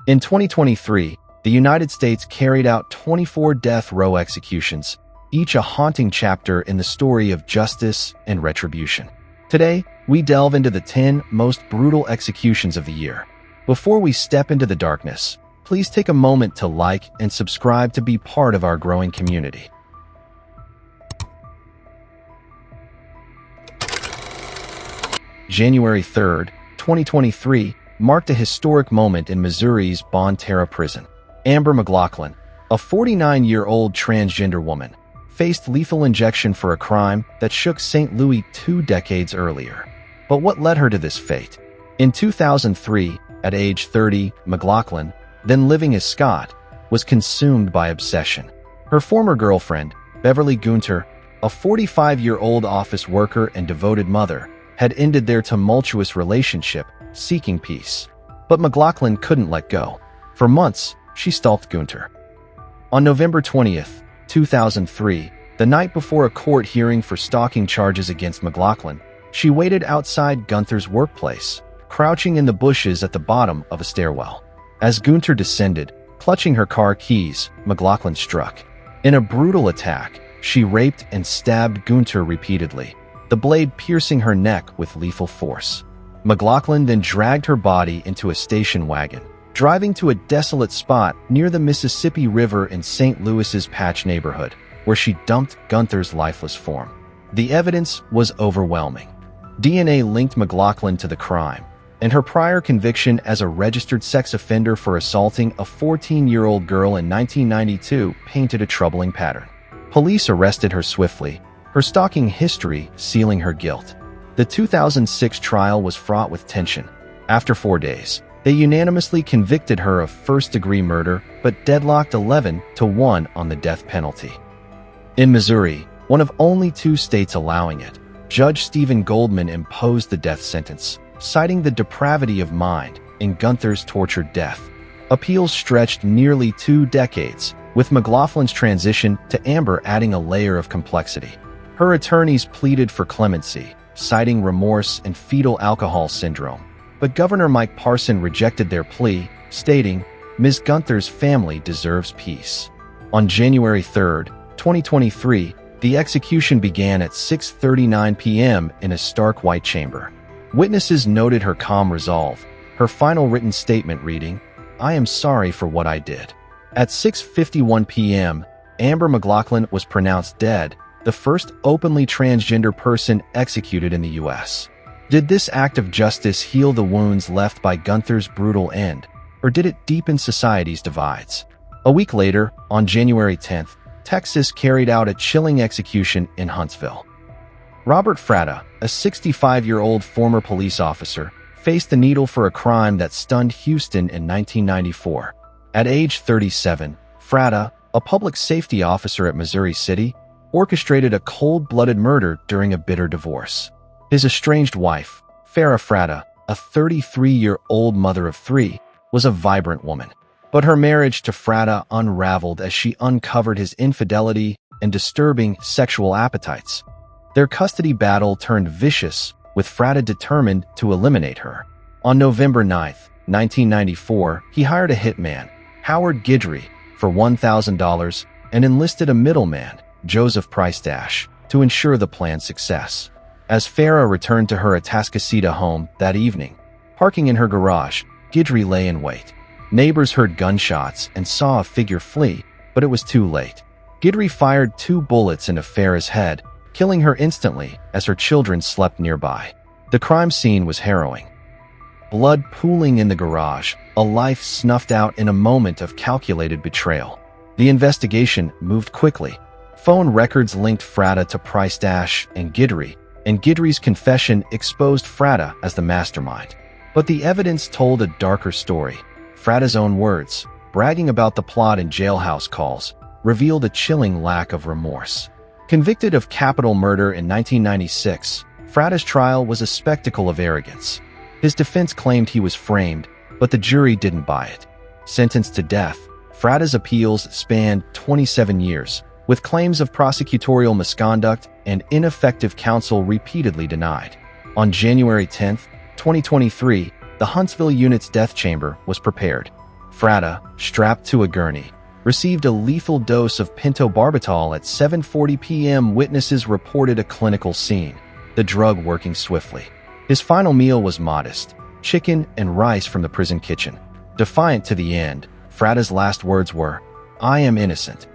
In 2023, the United States carried out 24 death row executions, each a haunting chapter in the story of justice and retribution. Today, we delve into the 10 most brutal executions of the year. Before we step into the darkness, please take a moment to like and subscribe to be part of our growing community. January 3rd, 2023, marked a historic moment in Missouri's Bon Terre prison. Amber McLaughlin, a 49-year-old transgender woman, faced lethal injection for a crime that shook St. Louis 2 decades earlier. But what led her to this fate? In 2003, at age 30, McLaughlin, then living as Scott, was consumed by obsession. Her former girlfriend, Beverly Gunter, a 45-year-old office worker and devoted mother, had ended their tumultuous relationship, seeking peace. But McLaughlin couldn't let go. For months, she stalked Gunter. On November 20th, 2003, the night before a court hearing for stalking charges against McLaughlin, she waited outside Gunter's workplace, crouching in the bushes at the bottom of a stairwell. As Gunter descended, clutching her car keys, McLaughlin struck. In a brutal attack, she raped and stabbed Gunter repeatedly, the blade piercing her neck with lethal force. McLaughlin then dragged her body into a station wagon, driving to a desolate spot near the Mississippi River in St. Louis's Patch neighborhood, where she dumped Gunter's lifeless form. The evidence was overwhelming. DNA linked McLaughlin to the crime, and her prior conviction as a registered sex offender for assaulting a 14-year-old girl in 1992 painted a troubling pattern. Police arrested her swiftly, her stalking history sealing her guilt. The 2006 trial was fraught with tension. After 4 days, they unanimously convicted her of first-degree murder, but deadlocked 11-1 on the death penalty. In Missouri, one of only 2 states allowing it, Judge Stephen Goldman imposed the death sentence, citing the depravity of mind in Gunter's tortured death. Appeals stretched nearly 2 decades, with McLaughlin's transition to Amber adding a layer of complexity. Her attorneys pleaded for clemency, citing remorse and fetal alcohol syndrome. But Governor Mike Parson rejected their plea, stating, "Ms. Gunter's family deserves peace." On January 3rd, 2023, the execution began at 6:39 p.m. in a stark white chamber. Witnesses noted her calm resolve, her final written statement reading, "I am sorry for what I did." At 6:51 p.m., Amber McLaughlin was pronounced dead, the first openly transgender person executed in the U.S. Did this act of justice heal the wounds left by Gunter's brutal end, or did it deepen society's divides? A week later, on January 10th, Texas carried out a chilling execution in Huntsville. Robert Fratta, a 65-year-old former police officer, faced the needle for a crime that stunned Houston in 1994. At age 37, Fratta, a public safety officer at Missouri City, orchestrated a cold-blooded murder during a bitter divorce. His estranged wife, Farrah Fratta, a 33-year-old mother of 3, was a vibrant woman. But her marriage to Fratta unraveled as she uncovered his infidelity and disturbing sexual appetites. Their custody battle turned vicious, with Fratta determined to eliminate her. On November 9, 1994, he hired a hitman, Howard Guidry, for $1,000 and enlisted a middleman, Joseph Price-Dash, to ensure the plan's success. As Farrah returned to her Atascocita home that evening, parking in her garage, Guidry lay in wait. Neighbors heard gunshots and saw a figure flee, but it was too late. Guidry fired 2 bullets into Farrah's head, killing her instantly as her children slept nearby. The crime scene was harrowing. Blood pooling in the garage, a life snuffed out in a moment of calculated betrayal. The investigation moved quickly. Phone records linked Fratta to Price-Dash and Guidry's confession exposed Fratta as the mastermind. But the evidence told a darker story. Fratta's own words, bragging about the plot in jailhouse calls, revealed a chilling lack of remorse. Convicted of capital murder in 1996, Fratta's trial was a spectacle of arrogance. His defense claimed he was framed, but the jury didn't buy it. Sentenced to death, Fratta's appeals spanned 27 years, with claims of prosecutorial misconduct and ineffective counsel repeatedly denied. On January 10, 2023, the Huntsville unit's death chamber was prepared. Fratta, strapped to a gurney, received a lethal dose of pentobarbital at 7:40 p.m. Witnesses reported a clinical scene, the drug working swiftly. His final meal was modest, chicken and rice from the prison kitchen. Defiant to the end, Fratta's last words were, "I am innocent.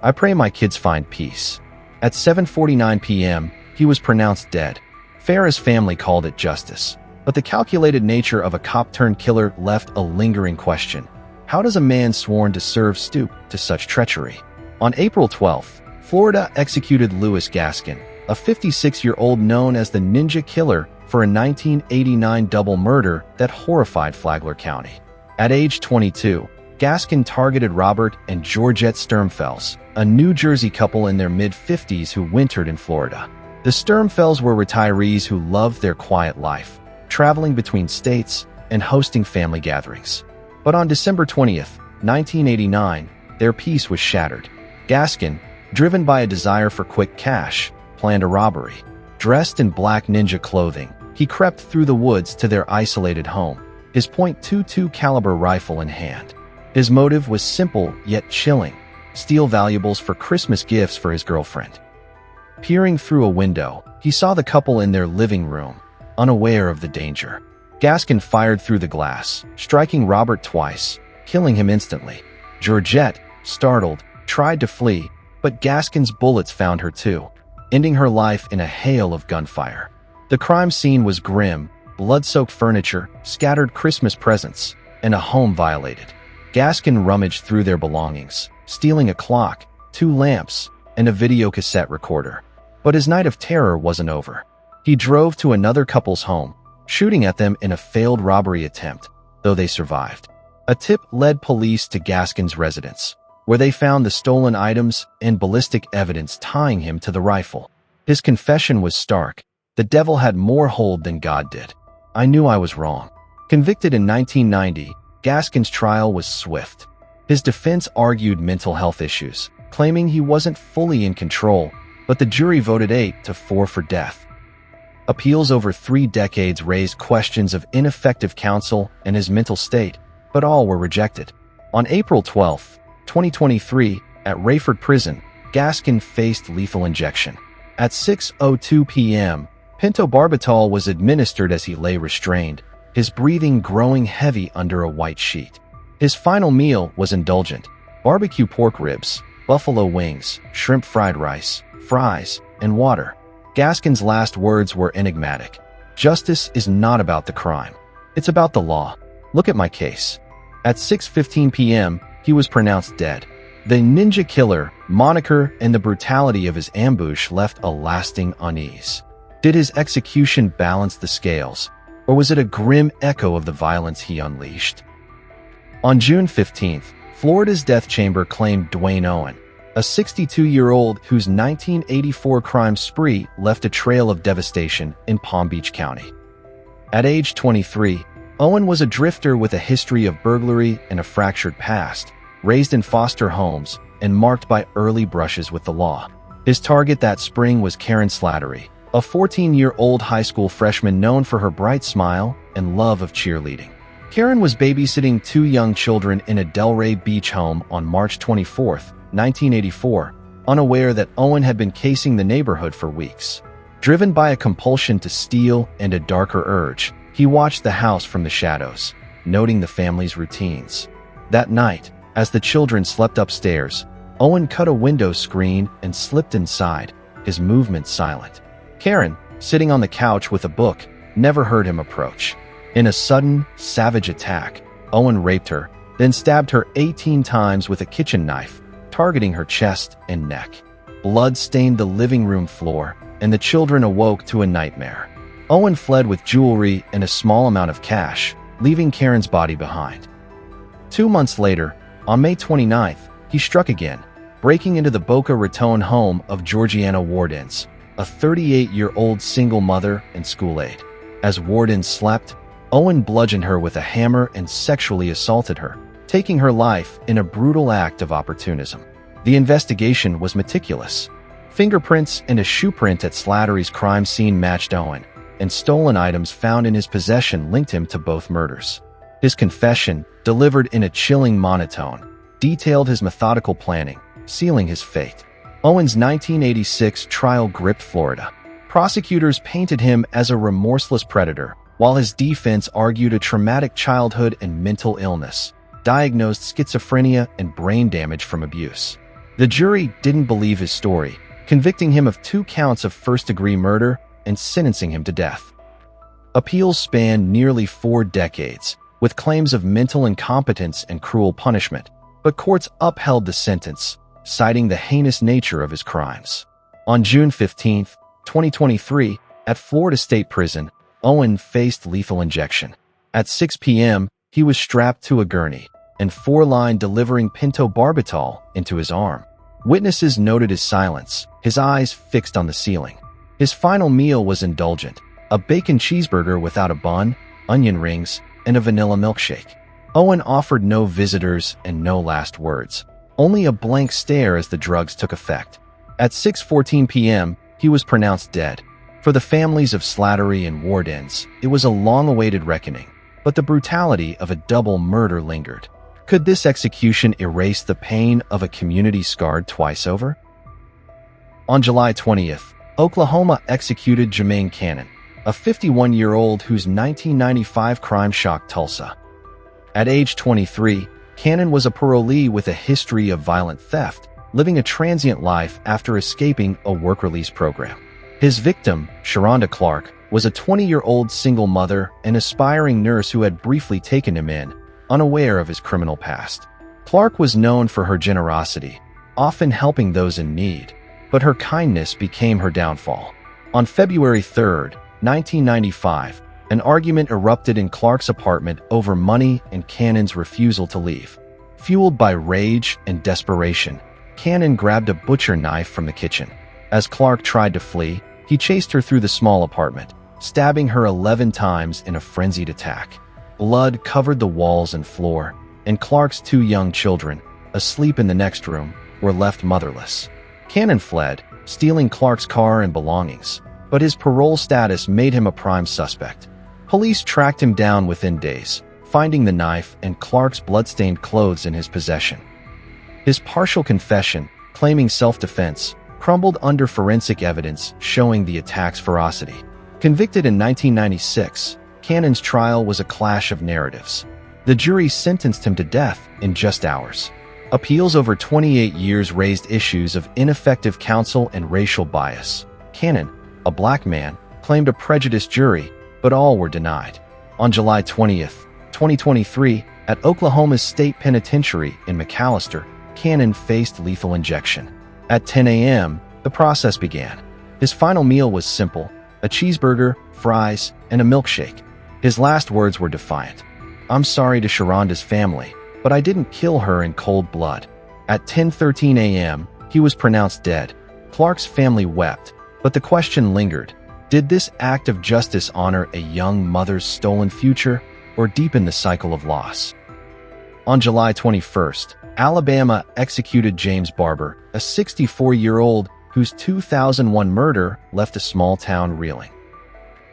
I pray my kids find peace." At 7:49 p.m., he was pronounced dead. Farah's family called it justice, but the calculated nature of a cop-turned-killer left a lingering question. How does a man sworn to serve stoop to such treachery? On April 12th, Florida executed Louis Gaskin, a 56-year-old known as the Ninja Killer, for a 1989 double murder that horrified Flagler County. At age 22, Gaskin targeted Robert and Georgette Sturmfels, a New Jersey couple in their mid-50s who wintered in Florida. The Sturmfels were retirees who loved their quiet life, traveling between states and hosting family gatherings. But on December 20th, 1989, their peace was shattered. Gaskin, driven by a desire for quick cash, planned a robbery. Dressed in black ninja clothing, he crept through the woods to their isolated home, his .22 caliber rifle in hand. His motive was simple yet chilling: steal valuables for Christmas gifts for his girlfriend. Peering through a window, he saw the couple in their living room, unaware of the danger. Gaskin fired through the glass, striking Robert twice, killing him instantly. Georgette, startled, tried to flee, but Gaskin's bullets found her too, ending her life in a hail of gunfire. The crime scene was grim: blood-soaked furniture, scattered Christmas presents, and a home violated. Gaskin rummaged through their belongings, stealing a clock, 2 lamps, and a videocassette recorder. But his night of terror wasn't over. He drove to another couple's home, shooting at them in a failed robbery attempt, though they survived. A tip led police to Gaskin's residence, where they found the stolen items and ballistic evidence tying him to the rifle. His confession was stark: the devil had more hold than God did. "I knew I was wrong." Convicted in 1990, Gaskin's trial was swift. His defense argued mental health issues, claiming he wasn't fully in control, but the jury voted 8-4 for death. Appeals over 3 decades raised questions of ineffective counsel and his mental state, but all were rejected. On April 12, 2023, at Rayford Prison, Gaskin faced lethal injection. At 6:02 p.m., pentobarbital was administered as he lay restrained, his breathing growing heavy under a white sheet. His final meal was indulgent: barbecue pork ribs, buffalo wings, shrimp fried rice, fries, and water. Gaskin's last words were enigmatic: "Justice is not about the crime. It's about the law. Look at my case." At 6:15 p.m., he was pronounced dead. The Ninja Killer moniker and the brutality of his ambush left a lasting unease. Did his execution balance the scales, or was it a grim echo of the violence he unleashed? On June 15th, Florida's death chamber claimed Duane Owen, a 62-year-old whose 1984 crime spree left a trail of devastation in Palm Beach County. At age 23, Owen was a drifter with a history of burglary and a fractured past, raised in foster homes and marked by early brushes with the law. His target that spring was Karen Slattery, a 14-year-old high school freshman known for her bright smile and love of cheerleading. Karen was babysitting 2 young children in a Delray Beach home on March 24, 1984, unaware that Owen had been casing the neighborhood for weeks. Driven by a compulsion to steal and a darker urge, he watched the house from the shadows, noting the family's routines. That night, as the children slept upstairs, Owen cut a window screen and slipped inside, his movements silent. Karen, sitting on the couch with a book, never heard him approach. In a sudden, savage attack, Owen raped her, then stabbed her 18 times with a kitchen knife, targeting her chest and neck. Blood stained the living room floor, and the children awoke to a nightmare. Owen fled with jewelry and a small amount of cash, leaving Karen's body behind. 2 months later, on May 29th, he struck again, breaking into the Boca Raton home of Georgiana Wardens, a 38-year-old single mother and school aide. As Warden slept, Owen bludgeoned her with a hammer and sexually assaulted her, taking her life in a brutal act of opportunism. The investigation was meticulous. Fingerprints and a shoe print at Slattery's crime scene matched Owen, and stolen items found in his possession linked him to both murders. His confession, delivered in a chilling monotone, detailed his methodical planning, sealing his fate. Owen's 1986 trial gripped Florida. Prosecutors painted him as a remorseless predator, while his defense argued a traumatic childhood and mental illness, diagnosed schizophrenia and brain damage from abuse. The jury didn't believe his story, convicting him of 2 counts of first-degree murder and sentencing him to death. Appeals spanned nearly 4 decades, with claims of mental incompetence and cruel punishment, but courts upheld the sentence, citing the heinous nature of his crimes. On June 15, 2023, at Florida State Prison, Owen faced lethal injection. At 6 p.m., he was strapped to a gurney, and 4-line delivering pentobarbital into his arm. Witnesses noted his silence, his eyes fixed on the ceiling. His final meal was indulgent, a bacon cheeseburger without a bun, onion rings, and a vanilla milkshake. Owen offered no visitors and no last words, only a blank stare as the drugs took effect. At 6:14 p.m., he was pronounced dead. For the families of Slattery and Wardens, it was a long-awaited reckoning, but the brutality of a double murder lingered. Could this execution erase the pain of a community scarred twice over? On July 20th, Oklahoma executed Jermaine Cannon, a 51-year-old whose 1995 crime shocked Tulsa. At age 23, Cannon was a parolee with a history of violent theft, living a transient life after escaping a work-release program. His victim, Sharonda Clark, was a 20-year-old single mother and aspiring nurse who had briefly taken him in, unaware of his criminal past. Clark was known for her generosity, often helping those in need, but her kindness became her downfall. On February 3, 1995, an argument erupted in Clark's apartment over money and Cannon's refusal to leave. Fueled by rage and desperation, Cannon grabbed a butcher knife from the kitchen. As Clark tried to flee, he chased her through the small apartment, stabbing her 11 times in a frenzied attack. Blood covered the walls and floor, and Clark's 2 young children, asleep in the next room, were left motherless. Cannon fled, stealing Clark's car and belongings, but his parole status made him a prime suspect. Police tracked him down within days, finding the knife and Clark's bloodstained clothes in his possession. His partial confession, claiming self-defense, crumbled under forensic evidence showing the attack's ferocity. Convicted in 1996, Cannon's trial was a clash of narratives. The jury sentenced him to death in just hours. Appeals over 28 years raised issues of ineffective counsel and racial bias. Cannon, a black man, claimed a prejudiced jury, but all were denied. On July 20th, 2023, at Oklahoma's State Penitentiary in McAlester, Cannon faced lethal injection. At 10 a.m., the process began. His final meal was simple: a cheeseburger, fries, and a milkshake. His last words were defiant. "I'm sorry to Sharonda's family, but I didn't kill her in cold blood." At 10:13 a.m., he was pronounced dead. Clark's family wept, but the question lingered. Did this act of justice honor a young mother's stolen future, or deepen the cycle of loss? On July 21st, Alabama executed James Barber, a 64-year-old whose 2001 murder left a small town reeling.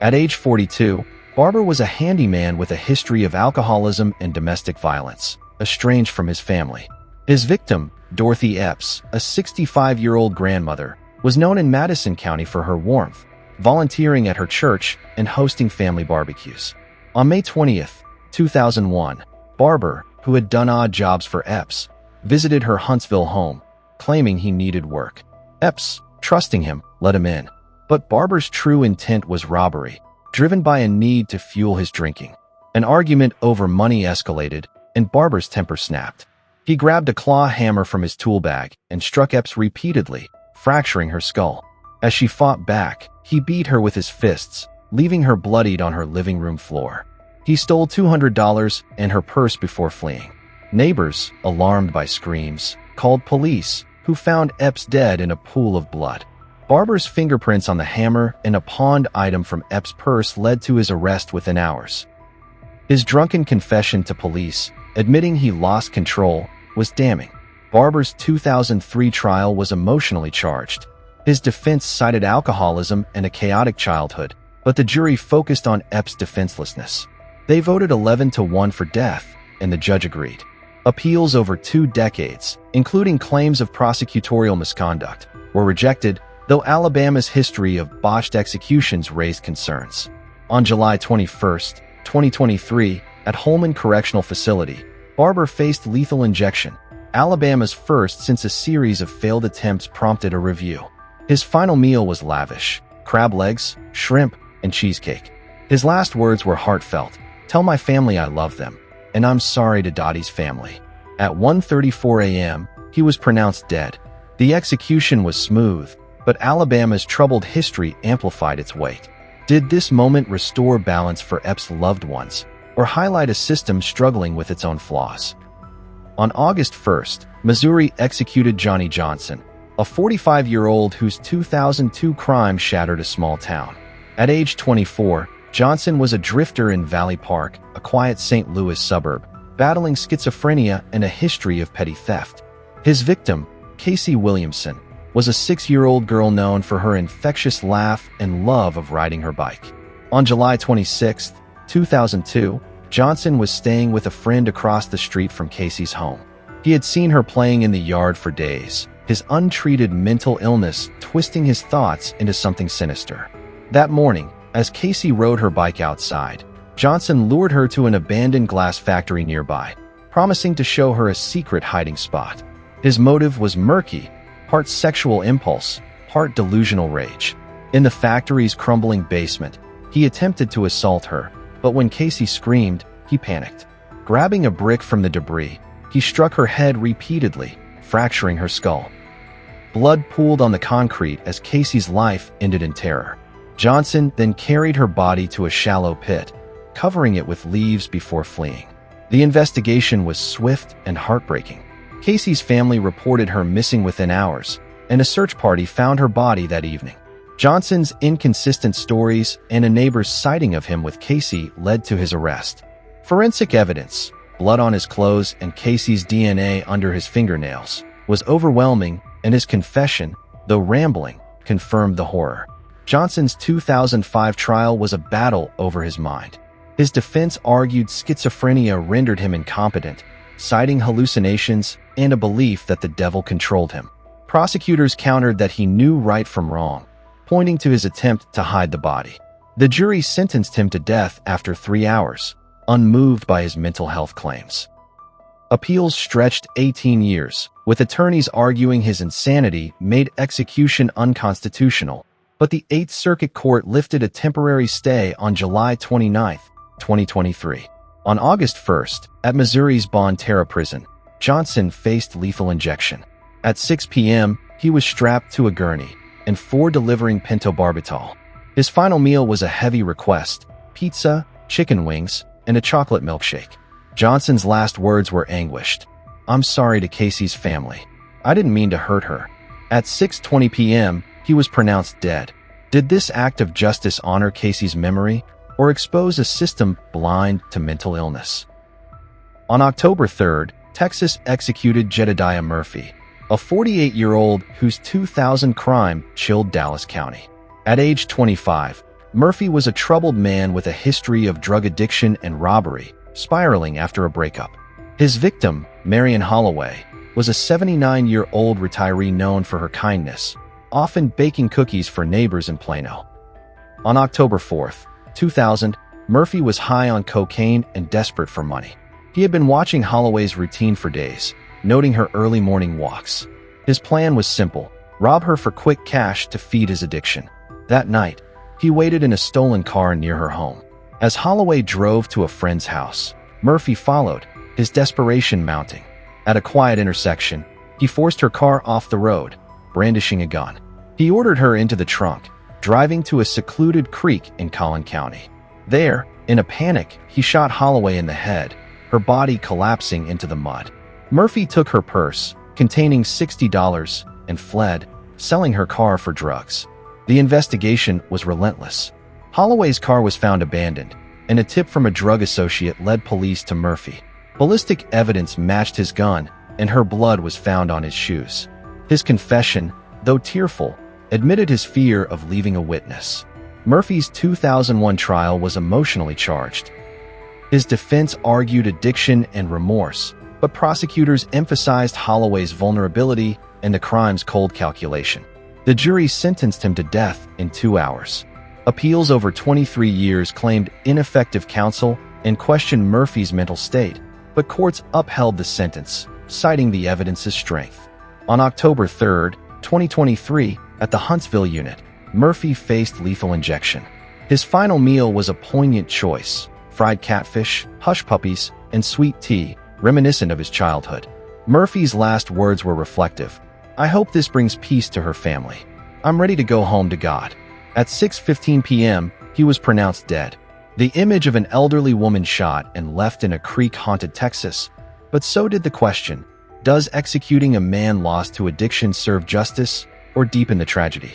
At age 42, Barber was a handyman with a history of alcoholism and domestic violence, estranged from his family. His victim, Dorothy Epps, a 65-year-old grandmother, was known in Madison County for her warmth, volunteering at her church and hosting family barbecues. On May 20th, 2001, Barber, who had done odd jobs for Epps, visited her Huntsville home, claiming he needed work. Epps, trusting him, let him in. But Barber's true intent was robbery, driven by a need to fuel his drinking. An argument over money escalated, and Barber's temper snapped. He grabbed a claw hammer from his tool bag and struck Epps repeatedly, fracturing her skull. As she fought back, he beat her with his fists, leaving her bloodied on her living room floor. He stole $200 and her purse before fleeing. Neighbors, alarmed by screams, called police, who found Epps dead in a pool of blood. Barber's fingerprints on the hammer and a pawned item from Epps' purse led to his arrest within hours. His drunken confession to police, admitting he lost control, was damning. Barber's 2003 trial was emotionally charged. His defense cited alcoholism and a chaotic childhood, but the jury focused on Epps' defenselessness. They voted 11-1 for death, and the judge agreed. Appeals over 2 decades, including claims of prosecutorial misconduct, were rejected, though Alabama's history of botched executions raised concerns. On July 21, 2023, at Holman Correctional Facility, Barber faced lethal injection, Alabama's first since a series of failed attempts prompted a review. His final meal was lavish: crab legs, shrimp, and cheesecake. His last words were heartfelt: "Tell my family I love them, and I'm sorry to Dottie's family." At 1:34 a.m., he was pronounced dead. The execution was smooth, but Alabama's troubled history amplified its weight. Did this moment restore balance for Epps' loved ones, or highlight a system struggling with its own flaws? On August 1st, Missouri executed Johnny Johnson, a 45-year-old whose 2002 crime shattered a small town. At age 24, Johnson was a drifter in Valley Park, a quiet St. Louis suburb, battling schizophrenia and a history of petty theft. His victim, Casey Williamson, was a 6-year-old girl known for her infectious laugh and love of riding her bike. On July 26, 2002, Johnson was staying with a friend across the street from Casey's home. He had seen her playing in the yard for days, his untreated mental illness twisting his thoughts into something sinister. That morning, as Casey rode her bike outside, Johnson lured her to an abandoned glass factory nearby, promising to show her a secret hiding spot. His motive was murky, part sexual impulse, part delusional rage. In the factory's crumbling basement, he attempted to assault her, but when Casey screamed, he panicked. Grabbing a brick from the debris, he struck her head repeatedly, fracturing her skull. Blood pooled on the concrete as Casey's life ended in terror. Johnson then carried her body to a shallow pit, covering it with leaves before fleeing. The investigation was swift and heartbreaking. Casey's family reported her missing within hours, and a search party found her body that evening. Johnson's inconsistent stories and a neighbor's sighting of him with Casey led to his arrest. Forensic evidence, blood on his clothes and Casey's DNA under his fingernails, was overwhelming, and his confession, though rambling, confirmed the horror. Johnson's 2005 trial was a battle over his mind. His defense argued schizophrenia rendered him incompetent, citing hallucinations and a belief that the devil controlled him. Prosecutors countered that he knew right from wrong, pointing to his attempt to hide the body. The jury sentenced him to death after 3 hours, unmoved by his mental health claims. Appeals stretched 18 years, with attorneys arguing his insanity made execution unconstitutional, but the Eighth Circuit Court lifted a temporary stay on July 29, 2023. On August 1st, at Missouri's Bon Terra prison, Johnson faced lethal injection. At 6 p.m., he was strapped to a gurney, and 4 delivering pentobarbital. His final meal was a heavy request: pizza, chicken wings, and a chocolate milkshake. Johnson's last words were anguished. "I'm sorry to Casey's family. I didn't mean to hurt her." At 6:20 p.m., he was pronounced dead. Did this act of justice honor Casey's memory, or expose a system blind to mental illness? On October 3rd, Texas executed Jedediah Murphy, a 48-year-old whose 2000 crime chilled Dallas County. At age 25, Murphy was a troubled man with a history of drug addiction and robbery, spiraling after a breakup. His victim, Marion Holloway, was a 79-year-old retiree known for her kindness, often baking cookies for neighbors in Plano. On October 4th, 2000, Murphy was high on cocaine and desperate for money. He had been watching Holloway's routine for days, noting her early morning walks. His plan was simple: rob her for quick cash to feed his addiction. That night, he waited in a stolen car near her home. As Holloway drove to a friend's house, Murphy followed, his desperation mounting. At a quiet intersection, he forced her car off the road, brandishing a gun. He ordered her into the trunk, driving to a secluded creek in Collin County. There, in a panic, he shot Holloway in the head, her body collapsing into the mud. Murphy took her purse, containing $60, and fled, selling her car for drugs. The investigation was relentless. Holloway's car was found abandoned, and a tip from a drug associate led police to Murphy. Ballistic evidence matched his gun, and her blood was found on his shoes. His confession, though tearful, admitted his fear of leaving a witness. Murphy's 2001 trial was emotionally charged. His defense argued addiction and remorse, but prosecutors emphasized Holloway's vulnerability and the crime's cold calculation. The jury sentenced him to death in 2 hours. Appeals over 23 years claimed ineffective counsel and questioned Murphy's mental state, but courts upheld the sentence, citing the evidence's strength. On October 3, 2023, at the Huntsville unit, Murphy faced lethal injection. His final meal was a poignant choice: fried catfish, hush puppies, and sweet tea, reminiscent of his childhood. Murphy's last words were reflective. "I hope this brings peace to her family. I'm ready to go home to God." At 6:15 p.m., he was pronounced dead. The image of an elderly woman shot and left in a creek-haunted Texas. But so did the question: does executing a man lost to addiction serve justice or deepen the tragedy?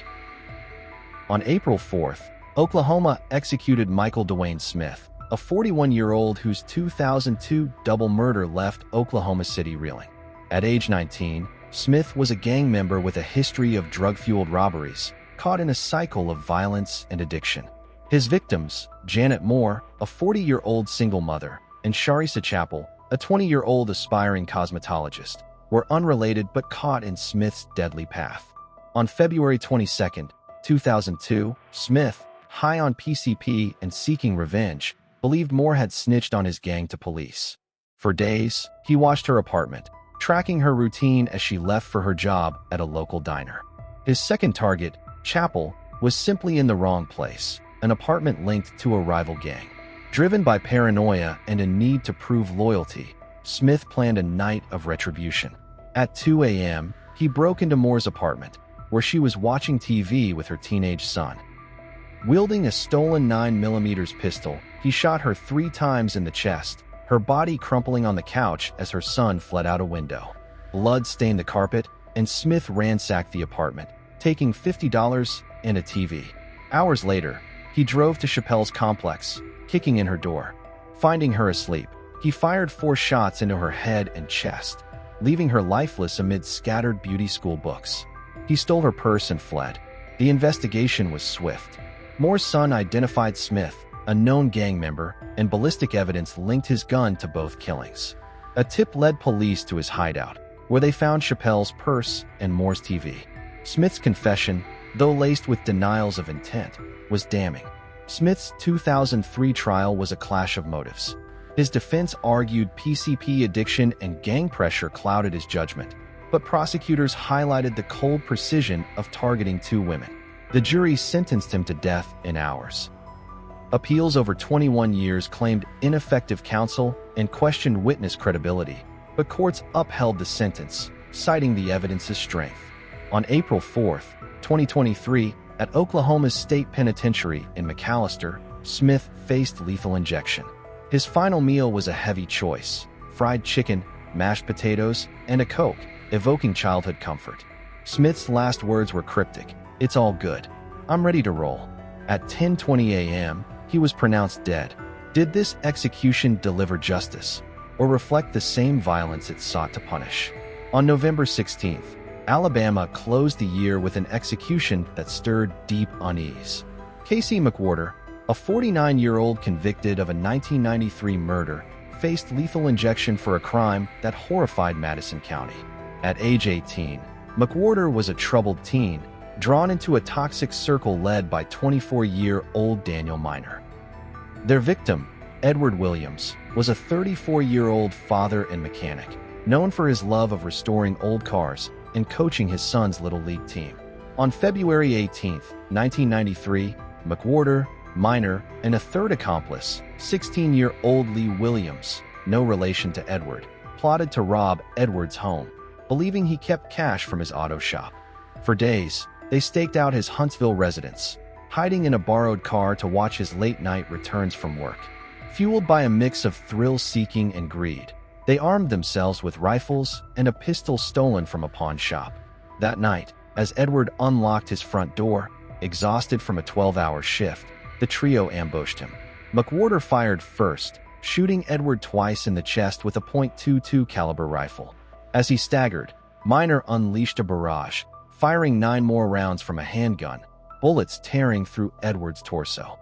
On April 4th, Oklahoma executed Michael Duane Smith, a 41-year-old whose 2002 double murder left Oklahoma City reeling. At age 19, Smith was a gang member with a history of drug-fueled robberies, caught in a cycle of violence and addiction. His victims, Janet Moore, a 40-year-old single mother, and Sharisa Chappell, a 20-year-old aspiring cosmetologist, were unrelated but caught in Smith's deadly path. On February 22, 2002, Smith, high on PCP and seeking revenge, believed Moore had snitched on his gang to police. For days, he watched her apartment, tracking her routine as she left for her job at a local diner. His second target, Chappell, was simply in the wrong place, an apartment linked to a rival gang. Driven by paranoia and a need to prove loyalty, Smith planned a night of retribution. At 2 a.m., he broke into Moore's apartment, where she was watching TV with her teenage son. Wielding a stolen 9mm pistol, he shot her 3 times in the chest, her body crumpling on the couch as her son fled out a window. Blood stained the carpet, and Smith ransacked the apartment, taking $50 and a TV. Hours later, he drove to Chappell's complex, kicking in her door. Finding her asleep, he fired 4 shots into her head and chest, leaving her lifeless amid scattered beauty school books. He stole her purse and fled. The investigation was swift. Moore's son identified Smith, a known gang member, and ballistic evidence linked his gun to both killings. A tip led police to his hideout, where they found Chappell's purse and Moore's TV. Smith's confession, though laced with denials of intent, was damning. Smith's 2003 trial was a clash of motives. His defense argued PCP addiction and gang pressure clouded his judgment, but prosecutors highlighted the cold precision of targeting 2 women. The jury sentenced him to death in hours. Appeals over 21 years claimed ineffective counsel and questioned witness credibility, but courts upheld the sentence, citing the evidence's strength. On April 4, 2023, at Oklahoma's State Penitentiary in McAlester, Smith faced lethal injection. His final meal was a heavy choice: fried chicken, mashed potatoes, and a Coke, evoking childhood comfort. Smith's last words were cryptic: "It's all good. I'm ready to roll." At 10:20 a.m., he was pronounced dead. Did this execution deliver justice, or reflect the same violence it sought to punish? On November 16th, Alabama closed the year with an execution that stirred deep unease. Casey McWhorter, a 49-year-old convicted of a 1993 murder, faced lethal injection for a crime that horrified Madison County. At age 18, McWhorter was a troubled teen, drawn into a toxic circle led by 24-year-old Daniel Minor. Their victim, Edward Williams, was a 34-year-old father and mechanic, known for his love of restoring old cars and coaching his son's Little League team. On February 18, 1993, McWhorter, Minor, and a third accomplice, 16-year-old Lee Williams, no relation to Edward, plotted to rob Edward's home, believing he kept cash from his auto shop. For days, they staked out his Huntsville residence, hiding in a borrowed car to watch his late-night returns from work. Fueled by a mix of thrill-seeking and greed, they armed themselves with rifles and a pistol stolen from a pawn shop. That night, as Edward unlocked his front door, exhausted from a 12-hour shift, the trio ambushed him. McWhorter fired first, shooting Edward twice in the chest with a .22 caliber rifle. As he staggered, Minor unleashed a barrage, firing 9 more rounds from a handgun, bullets tearing through Edward's torso.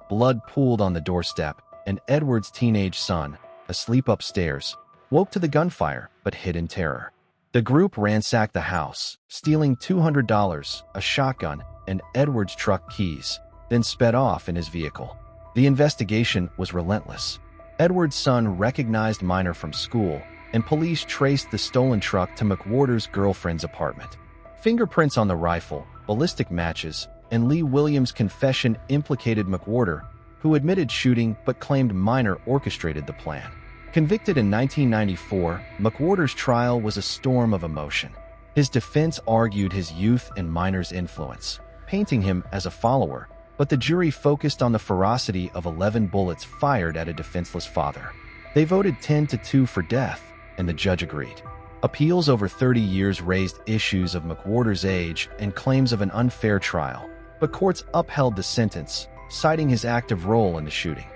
Blood pooled on the doorstep, and Edward's teenage son, asleep upstairs, woke to the gunfire but hid in terror. The group ransacked the house, stealing $200, a shotgun, and Edward's truck keys, then sped off in his vehicle. The investigation was relentless. Edward's son recognized Miner from school, and police traced the stolen truck to McWhorter's girlfriend's apartment. Fingerprints on the rifle, ballistic matches, and Lee Williams' confession implicated McWhorter, who admitted shooting but claimed Miner orchestrated the plan. Convicted in 1994, McWhorter's trial was a storm of emotion. His defense argued his youth and Miner's influence, painting him as a follower, but the jury focused on the ferocity of 11 bullets fired at a defenseless father. They voted 10-2 for death, and the judge agreed. Appeals over 30 years raised issues of McWhorter's age and claims of an unfair trial, but courts upheld the sentence, citing his active role in the shooting.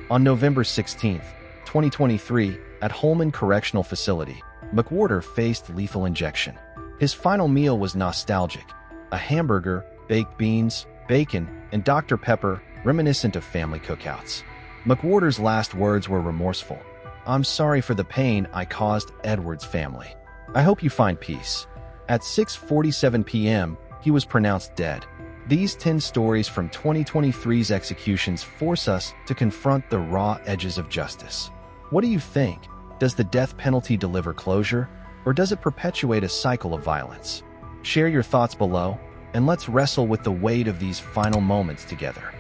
On November 16, 2023, at Holman Correctional Facility, McWhorter faced lethal injection. His final meal was nostalgic: a hamburger, baked beans, bacon, and Dr. Pepper, reminiscent of family cookouts. McWhorter's last words were remorseful. "I'm sorry for the pain I caused Edward's family. I hope you find peace." At 6:47 p.m., he was pronounced dead. These 10 stories from 2023's executions force us to confront the raw edges of justice. What do you think? Does the death penalty deliver closure, or does it perpetuate a cycle of violence? Share your thoughts below, and let's wrestle with the weight of these final moments together.